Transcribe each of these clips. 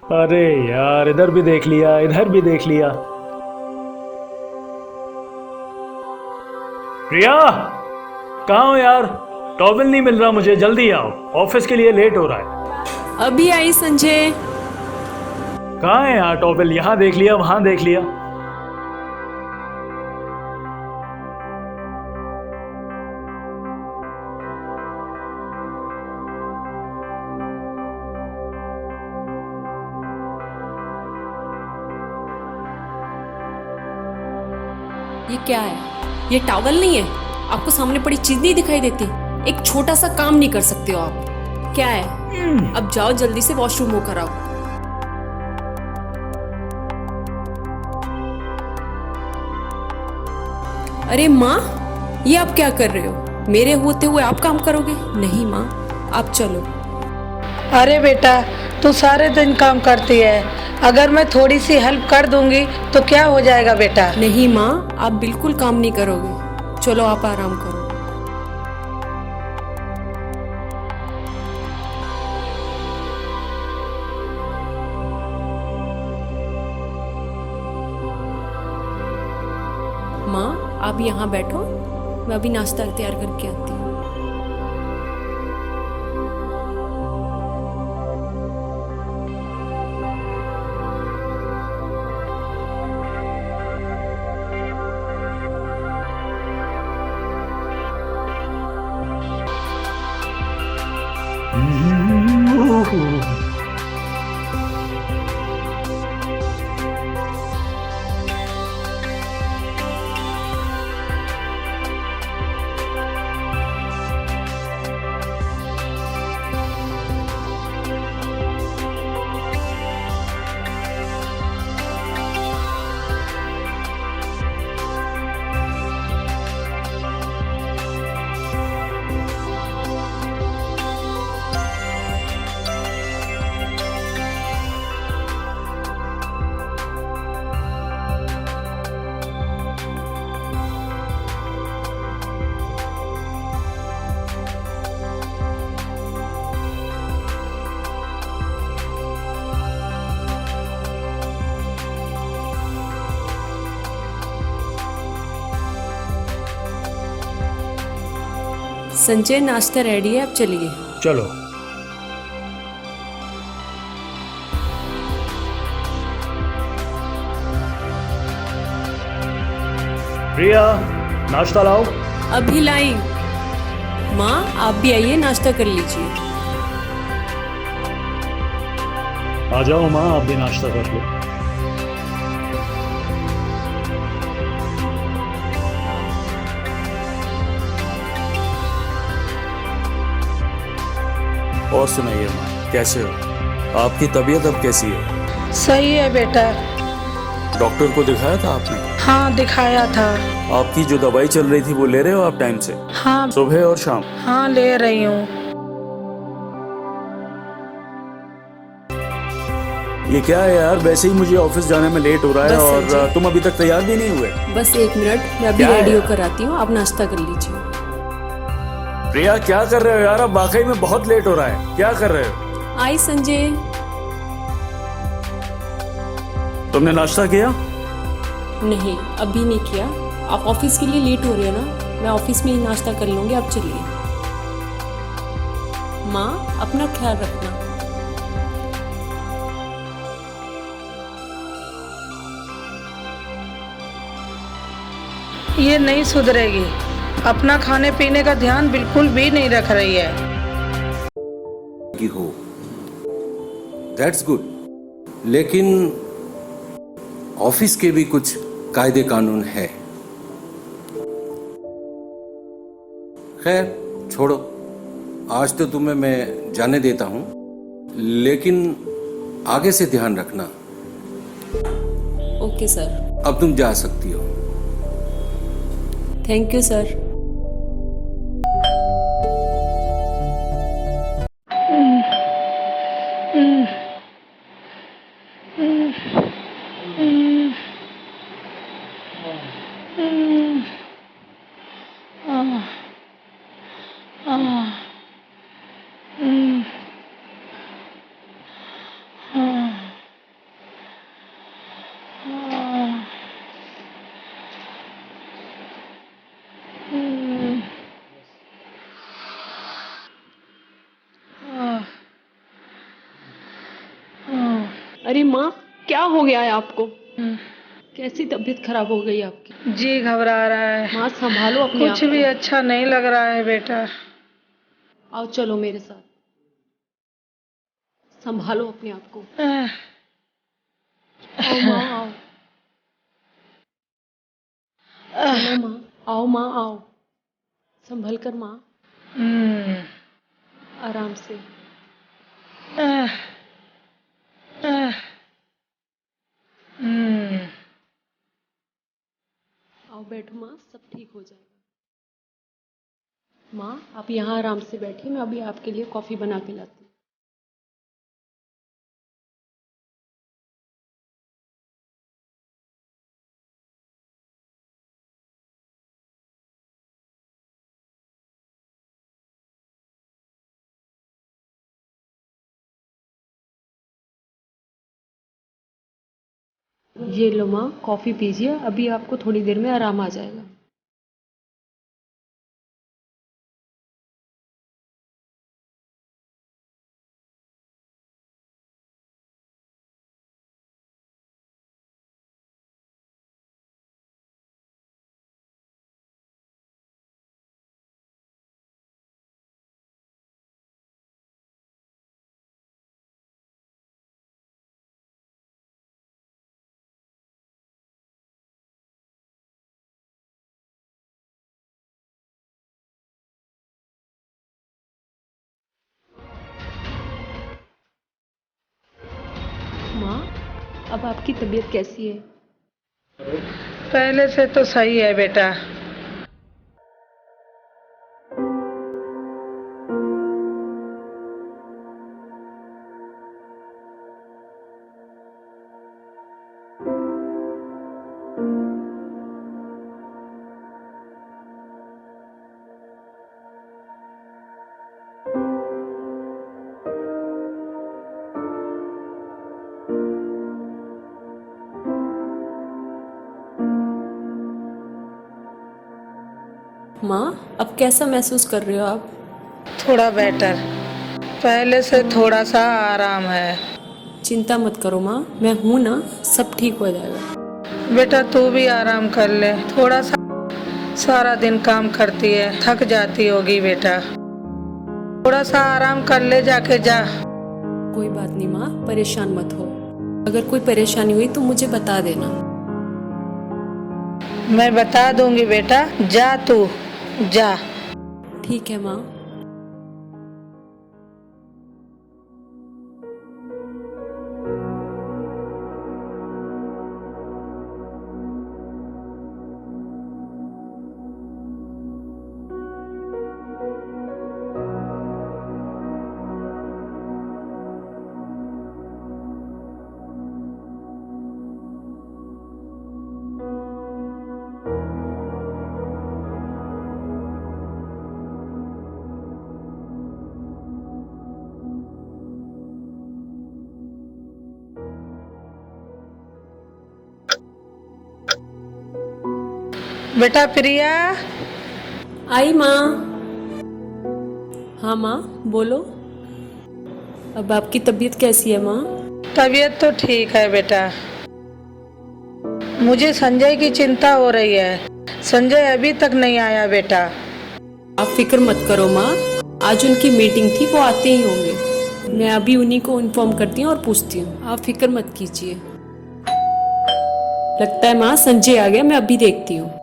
अरे यार, इधर भी देख लिया, इधर भी देख लिया। प्रिया, कहाँ हो यार? टॉवल नहीं मिल रहा मुझे, जल्दी आओ, ऑफिस के लिए लेट हो रहा है। अभी आई संजय। कहाँ है यार टॉवल? यहाँ देख लिया, वहां देख लिया। ये क्या है? ये टॉवल नहीं है? आपको सामने पड़ी चीज नहीं दिखाई देती? एक छोटा सा काम नहीं कर सकते हो आप? क्या है? अब जाओ जल्दी से वॉशरूम होकर आओ। अरे माँ, ये आप क्या कर रहे हो? मेरे होते हुए आप काम करोगे? नहीं माँ, आप चलो। अरे बेटा, तू सारे दिन काम करती है, अगर मैं थोड़ी सी हेल्प कर दूंगी तो क्या हो जाएगा बेटा? नहीं माँ, आप बिल्कुल काम नहीं करोगे। चलो आप आराम करो। माँ, आप यहाँ बैठो, मैं अभी नाश्ता तैयार करके आती हूँ। संजय, नाश्ता रेडी है, आप चलिए। चलो। प्रिया, नाश्ता लाओ। अभी लाई। माँ, आप भी आइए, नाश्ता कर लीजिए। आ जाओ माँ, आप भी नाश्ता कर लो। और सुनाइए माँ, कैसे हो? आपकी तबीयत अब कैसी है? सही है बेटा। डॉक्टर को दिखाया था आपने? हाँ, दिखाया था। आपकी जो दवाई चल रही थी वो ले रहे हो आप टाइम से? हाँ। सुबह और शाम? हाँ, ले रही हूँ। ये क्या है यार, वैसे ही मुझे ऑफिस जाने में लेट हो रहा है बस और संजय। तुम अभी तक तैयार भी नहीं हुए। बस एक मिनट, मैं अभी क्या है रेडी यार? होकर आती हूँ, आप नाश्ता कर लीजिए। प्रिया, क्या कर रहे हो यार? अब वाकई में बहुत लेट हो रहा है, क्या कर रहे हो? आई संजय। तुमने नाश्ता किया? नहीं, अभी नहीं किया। आप ऑफिस के लिए लेट हो रहे हो ना, मैं ऑफिस में ही नाश्ता कर लूंगी, आप चलिए। माँ, अपना ख्याल रखना। ये नहीं सुधरेगी, अपना खाने पीने का ध्यान बिल्कुल भी नहीं रख रही है। की हो, दैट्स गुड, लेकिन ऑफिस के भी कुछ कायदे कानून है। खैर छोड़ो, आज तो तुम्हें मैं जाने देता हूं, लेकिन आगे से ध्यान रखना। Okay sir. अब तुम जा सकती हो। Thank you sir. अरे माँ, क्या हो गया है आपको? कैसी तबीयत खराब हो गई आपकी? जी घबरा रहा है। माँ संभालो अपने आप कुछ भी को। अच्छा नहीं लग रहा है बेटा। आओ चलो मेरे साथ। संभालो अपने आप को। आओ माँ आओ। चलो माँ, आओ माँ आओ। संभल कर माँ, हम्म, आराम से। आह, आह, हम्म, आओ बैठो माँ, सब ठीक हो जाएगा। माँ आप यहाँ आराम से बैठिए, मैं अभी आपके लिए कॉफ़ी बना के लाती हूँ। ये लो माँ, कॉफ़ी पीजिए, अभी आपको थोड़ी देर में आराम आ जाएगा। माँ अब आपकी तबीयत कैसी है? पहले से तो सही है बेटा। माँ अब कैसा महसूस कर रहे हो आप? थोड़ा बेटर, पहले से थोड़ा सा आराम है। चिंता मत करो माँ, मैं हूँ ना, सब ठीक हो जाएगा। बेटा तू भी आराम कर ले थोड़ा सा। सारा दिन काम करती है, थक जाती होगी बेटा। थोड़ा सा आराम कर ले, जाके जा। कोई बात नहीं माँ, परेशान मत हो। अगर कोई परेशानी हुई तो मुझे बता देना। मैं बता दूंगी बेटा, जा तू जा। ठीक है माँ। बेटा प्रिया, आई माँ। हाँ माँ बोलो। अब आपकी तबीयत कैसी है माँ? तबीयत तो ठीक है बेटा। मुझे संजय की चिंता हो रही है। संजय अभी तक नहीं आया बेटा। आप फिक्र मत करो माँ, आज उनकी मीटिंग थी, वो आते ही होंगे। मैं अभी उन्हीं को इन्फॉर्म करती हूँ और पूछती हूँ, आप फिक्र मत कीजिए। लगता है माँ संजय आ गया, मैं अभी देखती हूँ।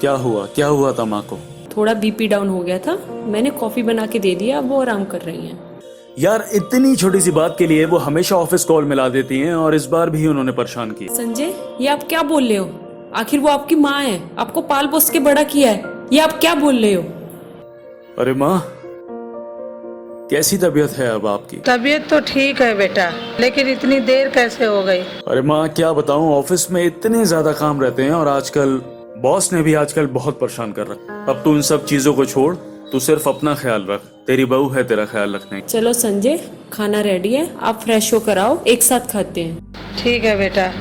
क्या हुआ था माँ को? थोड़ा बीपी डाउन हो गया था, मैंने कॉफी बना के दे दिया, अब वो आराम कर रही हैं। यार इतनी छोटी सी बात के लिए वो हमेशा ऑफिस कॉल मिला देती हैं और इस बार भी उन्होंने परेशान किया। संजय ये आप क्या बोल रहे हो? आखिर वो आपकी माँ है, आपको पाल पोस के बड़ा किया है, ये आप क्या बोल रहे हो? अरे माँ, कैसी तबीयत है अब आपकी? तबीयत तो ठीक है बेटा, लेकिन इतनी देर कैसे हो गई? अरे माँ क्या बताऊँ, ऑफिस में इतने ज्यादा काम रहते हैं और आजकल बॉस ने भी आजकल बहुत परेशान कर रखा है। अब तू इन सब चीजों को छोड़, तू सिर्फ अपना ख्याल रख, तेरी बहू है तेरा ख्याल रखने की। चलो संजय, खाना रेडी है, आप फ्रेश होकर आओ, एक साथ खाते हैं। ठीक है बेटा।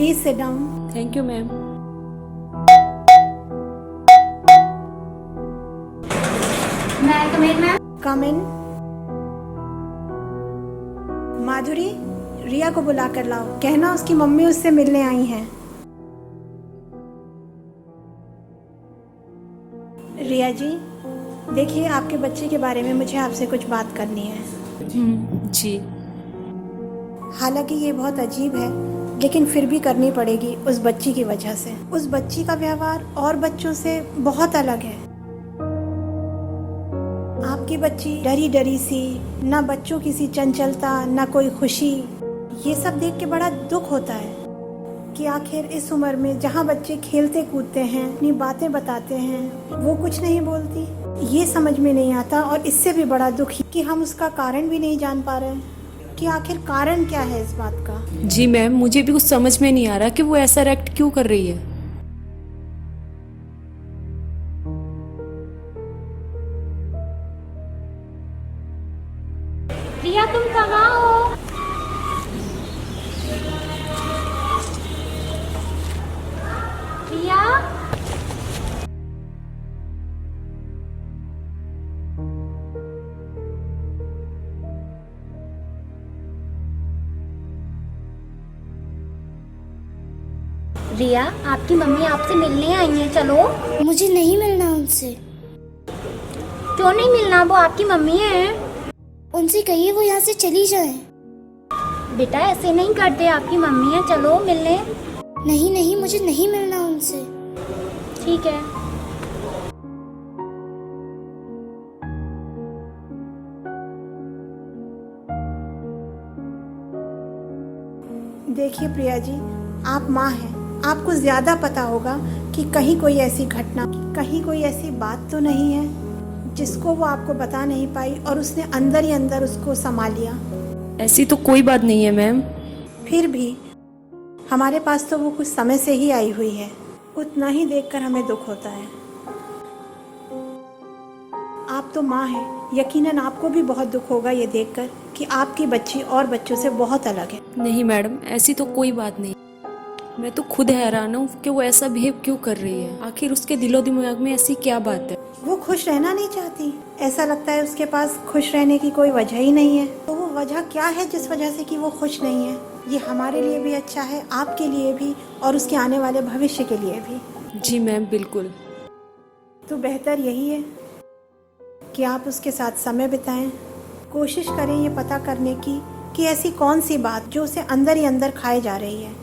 Please sit down. Thank you ma'am. Come in. Madhuri, Riya को बुला कर लाओ, कहना उसकी मम्मी उससे मिलने आई हैं। रिया जी, देखिए आपके बच्चे के बारे में मुझे आपसे कुछ बात करनी है। जी। हालांकि ये बहुत अजीब है, लेकिन फिर भी करनी पड़ेगी उस बच्ची की वजह से। उस बच्ची का व्यवहार और बच्चों से बहुत अलग है। आपकी बच्ची डरी डरी सी, ना बच्चों की सी चंचलता, ना कोई खुशी। ये सब देख के बड़ा दुख होता है कि आखिर इस उम्र में जहाँ बच्चे खेलते कूदते हैं, अपनी बातें बताते हैं, वो कुछ नहीं बोलती। ये समझ में नहीं आता, और इससे भी बड़ा दुख कि हम उसका कारण भी नहीं जान पा रहे हैं कि आखिर कारण क्या है इस बात का। जी मैम, मुझे भी कुछ समझ में नहीं आ रहा कि वो ऐसा रिएक्ट क्यों कर रही है। रिया, तुम कहाँ हो? रिया, रिया, आपकी मम्मी आपसे मिलने आई है, चलो। मुझे नहीं मिलना उनसे। क्यों नहीं मिलना? वो आपकी मम्मी है। उनसे कहिए वो यहाँ से चली जाए। बेटा, ऐसे नहीं करते, आपकी मम्मी है, चलो मिलने। नहीं नहीं, मुझे नहीं मिलना उनसे। ठीक है। देखिए प्रिया जी, आप माँ हैं, आपको ज़्यादा पता होगा कि कहीं कोई ऐसी घटना, कहीं कोई ऐसी बात तो नहीं है जिसको वो आपको बता नहीं पाई और उसने अंदर ही अंदर उसको संभाल लिया। ऐसी तो कोई बात नहीं है मैम। फिर भी हमारे पास तो वो कुछ समय से ही आई हुई है, उतना ही देखकर हमें दुख होता है। आप तो माँ हैं, यकीनन आपको भी बहुत दुख होगा ये देखकर कि आपकी बच्ची और बच्चों से बहुत अलग है। नहीं मैडम, ऐसी तो कोई बात नहीं। मैं तो खुद हैरान हूँ कि वो ऐसा बिहेव क्यों कर रही है। आखिर उसके दिलो दिमाग में ऐसी क्या बात है? वो खुश रहना नहीं चाहती, ऐसा लगता है उसके पास खुश रहने की कोई वजह ही नहीं है। तो वो वजह क्या है जिस वजह से कि वो खुश नहीं है? ये हमारे लिए भी अच्छा है, आपके लिए भी, और उसके आने वाले भविष्य के लिए भी। जी मैम, बिल्कुल। तो बेहतर यही है कि आप उसके साथ समय बिताएं, कोशिश करें ये पता करने की कि ऐसी कौन सी बात जो उसे अंदर ही अंदर खाए जा रही है।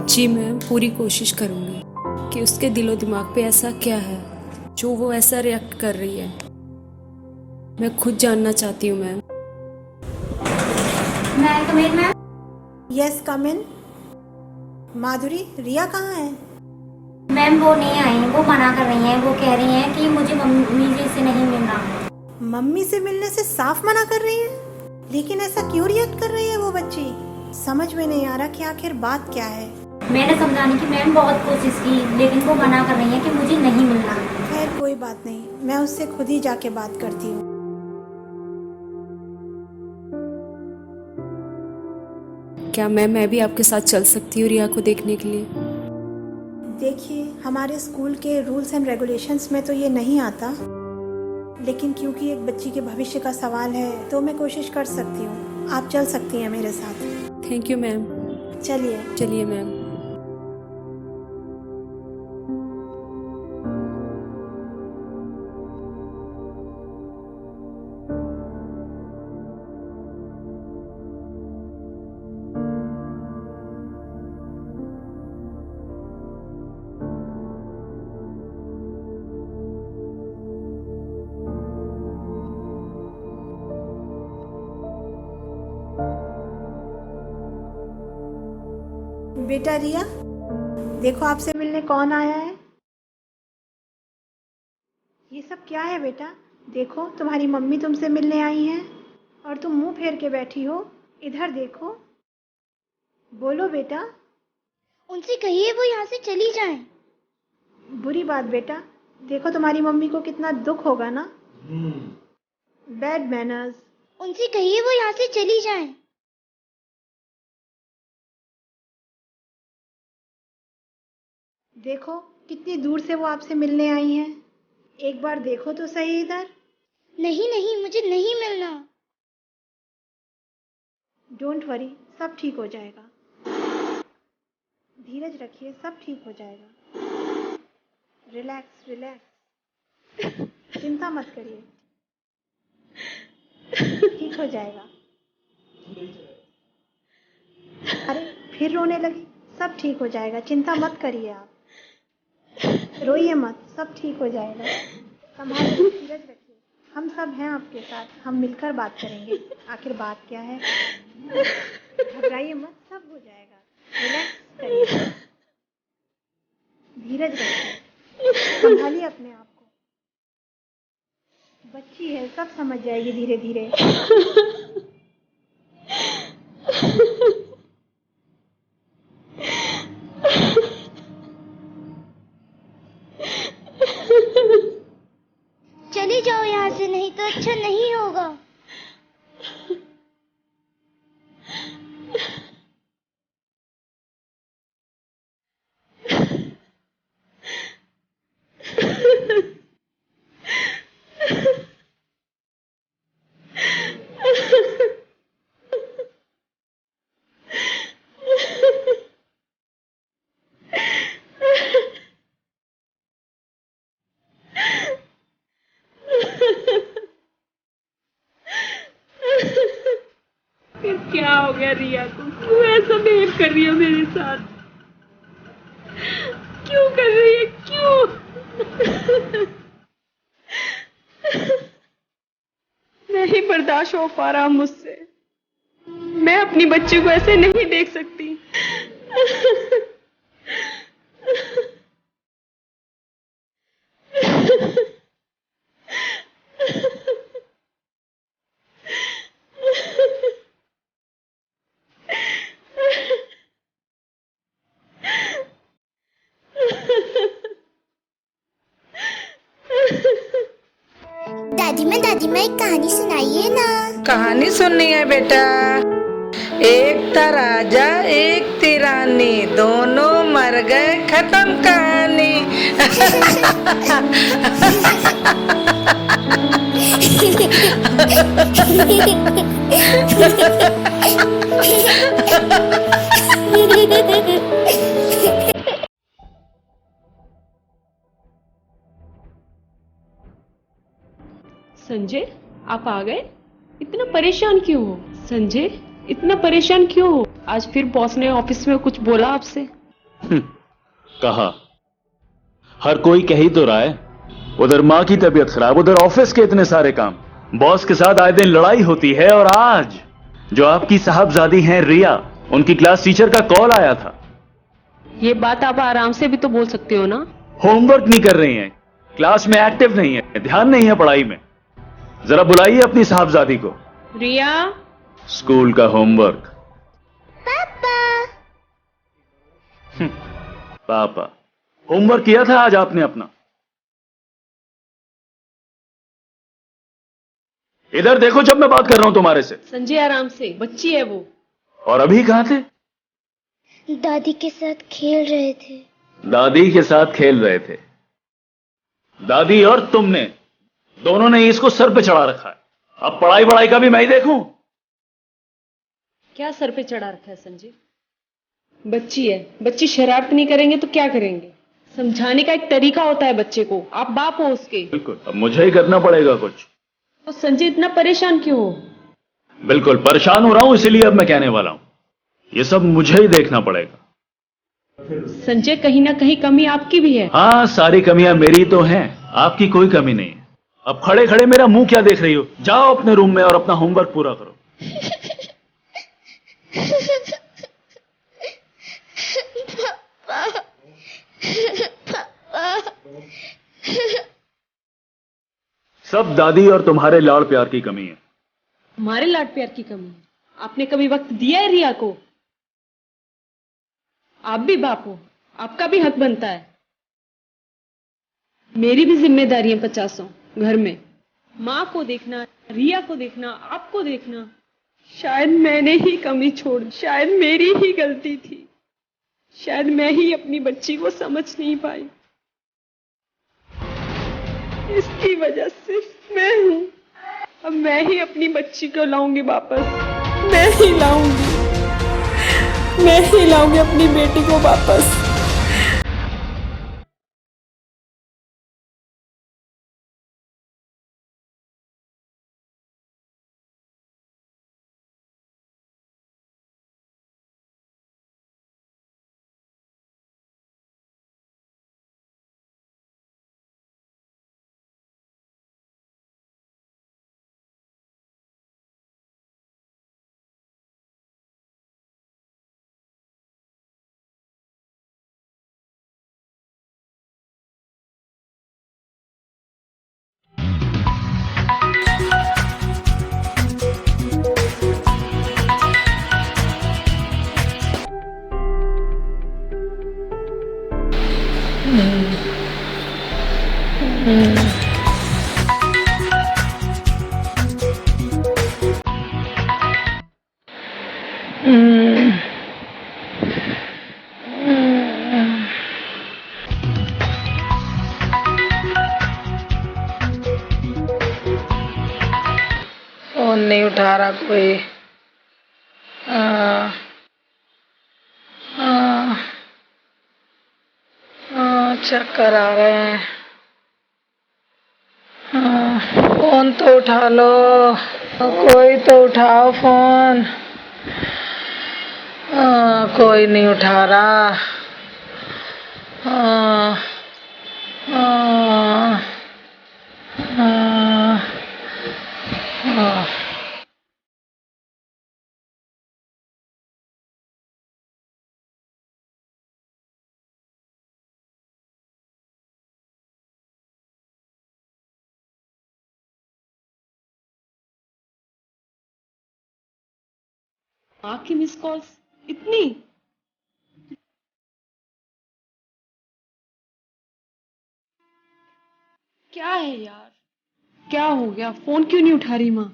जी मैम, पूरी कोशिश करूँगी कि उसके दिलो दिमाग पे ऐसा क्या है जो वो ऐसा रिएक्ट कर रही है। मैं खुद जानना चाहती हूँ मैम। मैं कम इन, ma'am. Yes, come in. Madhuri, रिया कहाँ है? मैम, वो नहीं आई, वो मना कर रही हैं। वो कह रही हैं कि मुझे मम्मी जी से नहीं मिलना। मम्मी से मिलने से साफ मना कर रही है? लेकिन ऐसा क्यों रिएक्ट कर रही है वो बच्ची? समझ में नहीं आ रहा कि आखिर बात क्या है। मैंने समझाने की मैम बहुत कोशिश की, लेकिन वो मना कर रही हैं कि मुझे नहीं मिलना। खैर कोई बात नहीं, मैं उससे खुद ही जाके बात करती हूँ। क्या मैम, मैं भी आपके साथ चल सकती हूँ रिया को देखने के लिए? देखिए, हमारे स्कूल के रूल्स एंड रेगुलेशंस में तो ये नहीं आता, लेकिन क्योंकि एक बच्ची के भविष्य का सवाल है तो मैं कोशिश कर सकती हूँ। आप चल सकती हैं मेरे साथ। Thank you ma'am. चलिए। चलिए मैम। बेटा रिया, देखो आपसे मिलने कौन आया है। ये सब क्या है बेटा? देखो, तुम्हारी मम्मी तुमसे मिलने आई हैं और तुम मुंह फेर के बैठी हो। इधर देखो, बोलो बेटा। उनसे कहिए वो यहाँ से चली जाएं। बुरी बात बेटा, देखो तुम्हारी मम्मी को कितना दुख होगा ना। Bad manners. उनसे कहिए वो यहाँ से चली जाएं। देखो कितनी दूर से वो आपसे मिलने आई हैं। एक बार देखो तो सही इधर। नहीं नहीं, मुझे नहीं मिलना। डोंट वरी, सब ठीक हो जाएगा। धीरज रखिए, सब ठीक हो जाएगा। रिलैक्स रिलैक्स, चिंता मत करिए, ठीक हो जाएगा। अरे फिर रोने लगी, सब ठीक हो जाएगा, चिंता मत करिए आप, रोइए मत, सब ठीक हो जाएगा। संभालिए, धीरज रखिए, हम सब हैं आपके साथ, हम मिलकर बात करेंगे। आखिर बात क्या है, घबराइए मत, सब हो जाएगा। रिलैक्स करिए, धीरज रखिए, संभालिए अपने आप को। बच्ची है, सब समझ जाएगी धीरे धीरे। चली जाओ यहाँ से, नहीं तो अच्छा नहीं होगा। क्या हो गया रिया को? क्यों ऐसा बिहेव कर रही हो मेरे साथ? क्यों कर रही है, क्यों? नहीं बर्दाश्त हो पा रहा मुझसे। मैं अपनी बच्ची को ऐसे नहीं देख सकती। दादी माँ एक कहानी सुनाइए ना। कहानी सुननी है बेटा? एक था राजा, एक थी रानी, दोनों मर गए, खत्म कहानी। संजय, आप आ गए? इतना परेशान क्यों हो? संजय, इतना परेशान क्यों हो? आज फिर बॉस ने ऑफिस में कुछ बोला आपसे? कहा, हर कोई कह ही तो रहा है। उधर माँ की तबीयत खराब, उधर ऑफिस के इतने सारे काम, बॉस के साथ आए दिन लड़ाई होती है। और आज जो आपकी साहबजादी हैं रिया, उनकी क्लास टीचर का कॉल आया था। ये बात आप आराम से भी तो बोल सकते हो ना। होमवर्क नहीं कर रही हैं, क्लास में एक्टिव नहीं है, ध्यान नहीं है पढ़ाई में। जरा बुलाइए अपनी साहबजादी को। रिया, स्कूल का होमवर्क। पापा, होमवर्क किया था आज आपने अपना? इधर देखो जब मैं बात कर रहा हूं तुम्हारे से। संजय आराम से, बच्ची है वो। और अभी कहां थे? दादी के साथ खेल रहे थे। दादी के साथ खेल रहे थे? दादी और तुमने दोनों ने इसको सर पे चढ़ा रखा है। अब पढ़ाई वढ़ाई का भी मैं ही देखूं? क्या सर पे चढ़ा रखा है संजय? बच्ची है, बच्ची शरारत नहीं करेंगे तो क्या करेंगे? समझाने का एक तरीका होता है बच्चे को। आप बाप हो उसके। बिल्कुल, अब मुझे ही करना पड़ेगा कुछ। तो संजय इतना परेशान क्यों हो? बिल्कुल परेशान हो रहा हूं, इसीलिए अब मैं कहने वाला हूं, ये सब मुझे ही देखना पड़ेगा। संजय, कहीं ना कहीं कमी आपकी भी है। हाँ, सारी कमियां मेरी तो हैं, आपकी कोई कमी नहीं है। अब खड़े खड़े मेरा मुंह क्या देख रही हो? जाओ अपने रूम में और अपना होमवर्क पूरा करो। सब दादी और तुम्हारे लाड़ प्यार की कमी है। हमारे लाड प्यार की कमी है? आपने कभी वक्त दिया है रिया को? आप भी बाप हो, आपका भी हक बनता है। मेरी भी जिम्मेदारियां 50 घर में। माँ को देखना, रिया को देखना, आपको देखना। शायद मैंने ही कमी छोड़, शायद मेरी ही गलती थी। शायद मैं ही अपनी बच्ची को समझ नहीं पाई। इसकी वजह सिर्फ मैं हूँ। अब मैं ही अपनी बच्ची को लाऊंगी वापस। मैं ही लाऊंगी। मैं ही लाऊंगी अपनी बेटी को वापस। फोन नहीं उठा रहा कोई। चक्कर आ रहे हैं। फोन तो उठा लो, कोई तो उठाओ फोन। कोई नहीं उठा रहा। हाँ, हाँ, हाँ, हाँ। माँ की मिस कॉल्स इतनी? क्या है यार, क्या हो गया? फोन क्यों नहीं उठा रही माँ?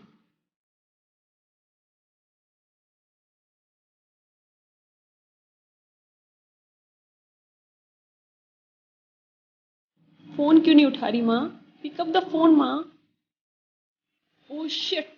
फोन क्यों नहीं उठा रही माँ? पिक अप द फोन माँ। Oh shit.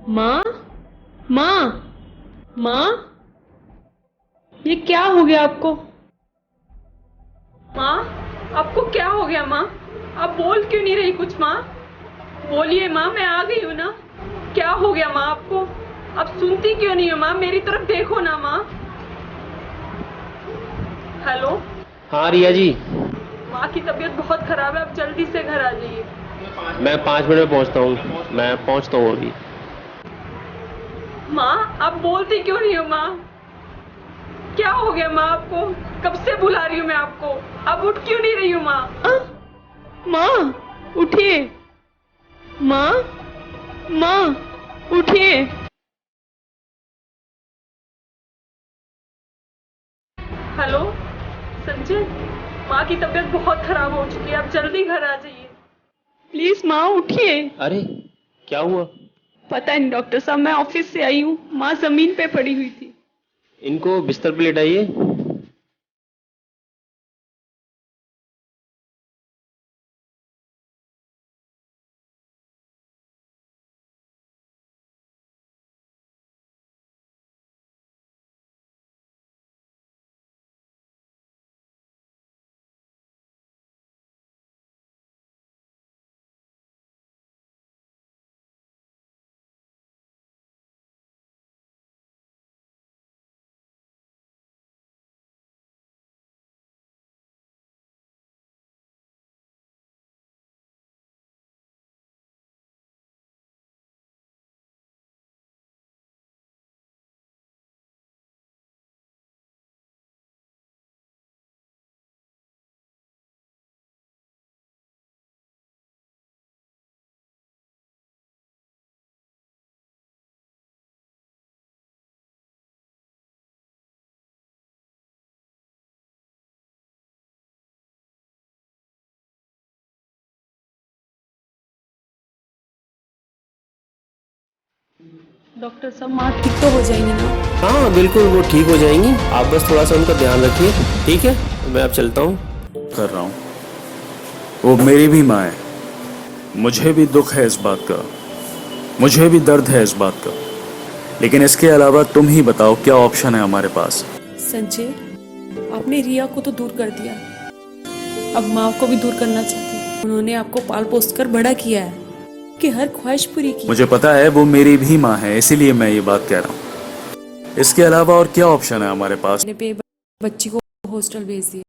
माँ, माँ, माँ, ये क्या हो गया आपको? माँ, आपको क्या हो गया माँ? आप बोल क्यों नहीं रही कुछ माँ? बोलिए माँ, मैं आ गई हूँ ना। क्या हो गया माँ आपको? आप सुनती क्यों नहीं हो माँ? मेरी तरफ देखो ना माँ। हेलो। हाँ रिया जी, माँ की तबीयत बहुत खराब है, आप जल्दी से घर आ जाइए। मैं 5 मिनट में पहुंचता हूँ। मैं पहुंचता हूँ अभी। माँ, आप बोलती क्यों नहीं हो माँ? क्या हो गया माँ आपको? कब से बुला रही हूँ मैं आपको, आप उठ क्यों नहीं रही हो माँ? माँ, उठिए। माँ, माँ, उठिए। हेलो, संजय, माँ की तबीयत बहुत खराब हो चुकी है, आप जल्दी घर आ जाइए। प्लीज माँ उठिए। अरे क्या हुआ? पता नहीं डॉक्टर साहब, मैं ऑफिस से आई हूँ, माँ जमीन पे पड़ी हुई थी। इनको बिस्तर पे लेटाइए। डॉक्टर साहब माँ ठीक तो हो जाएंगी ना? हाँ बिल्कुल, वो ठीक हो जाएंगी। आप बस थोड़ा सा उनका ध्यान रखिए, ठीक है? मैं अब चलता हूँ। कर रहा हूं। वो मेरी भी माँ है, मुझे भी दुख है इस बात का, मुझे भी दर्द है इस बात का, लेकिन इसके अलावा तुम ही बताओ क्या ऑप्शन है हमारे पास। संजय, आपने रिया को तो दूर कर दिया, अब माँ को भी दूर करना चाहती है। उन्होंने आपको पाल पोस कर बड़ा किया है, कि हर ख्वाहिश पूरी की। मुझे पता है वो मेरी भी माँ है, इसीलिए मैं ये बात कह रहा हूँ। इसके अलावा और क्या ऑप्शन है हमारे पास। मैंने पे बच्ची को हॉस्टल भेज दिया।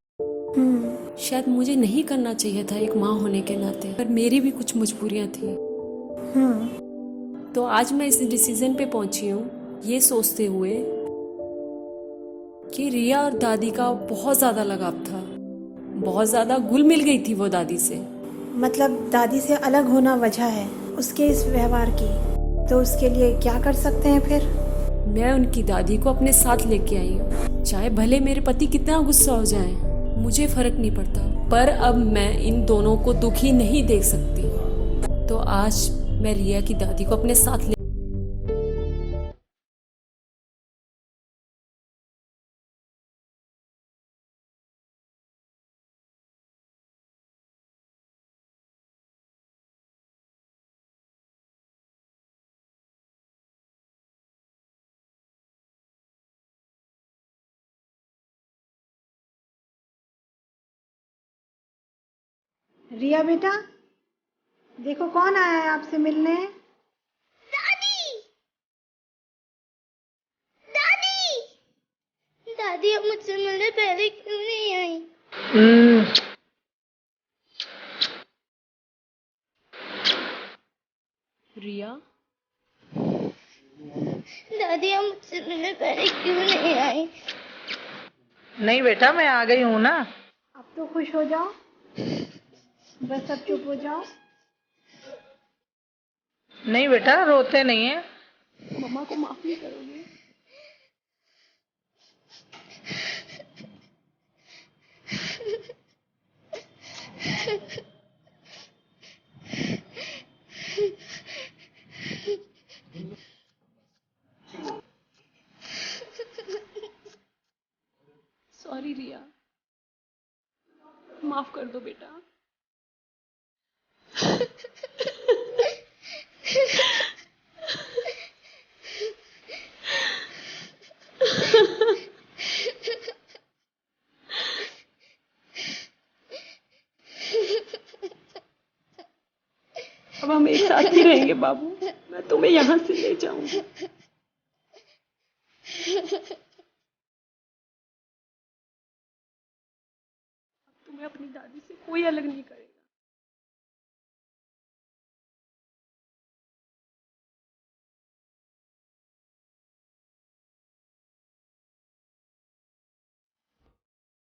शायद मुझे नहीं करना चाहिए था एक माँ होने के नाते, पर मेरी भी कुछ मजबूरियां थी। तो आज मैं इस डिसीजन पे पहुंची हूँ, ये सोचते हुए कि रिया और दादी का बहुत ज्यादा लगाव था, बहुत ज्यादा घुल मिल गई थी वो दादी से। मतलब दादी से अलग होना वजह है उसके इस व्यवहार की, तो उसके लिए क्या कर सकते हैं फिर? मैं उनकी दादी को अपने साथ लेके आई हूँ, चाहे भले मेरे पति कितना गुस्सा हो जाए, मुझे फर्क नहीं पड़ता, पर अब मैं इन दोनों को दुखी नहीं देख सकती। तो आज मैं रिया की दादी को अपने साथ ले रिया बेटा, देखो कौन आया है आपसे मिलने। दादी, दादी, दादी अब मुझसे मिलने पहले क्यों नहीं आई? रिया, दादी अब मुझसे मिलने पहले क्यों नहीं आई? नहीं बेटा, मैं आ गई हूँ ना। अब तो खुश हो जाओ, बस अब चुप हो जाओ। नहीं बेटा, रोते नहीं है। मम्मा को माफ नहीं करोगे? सॉरी रिया, माफ कर दो बेटा। अब हम एक साथ ही रहेंगे बाबू, मैं तुम्हें यहाँ से ले जाऊंगी। तुम्हें अपनी दादी से कोई अलग नहीं करेगा।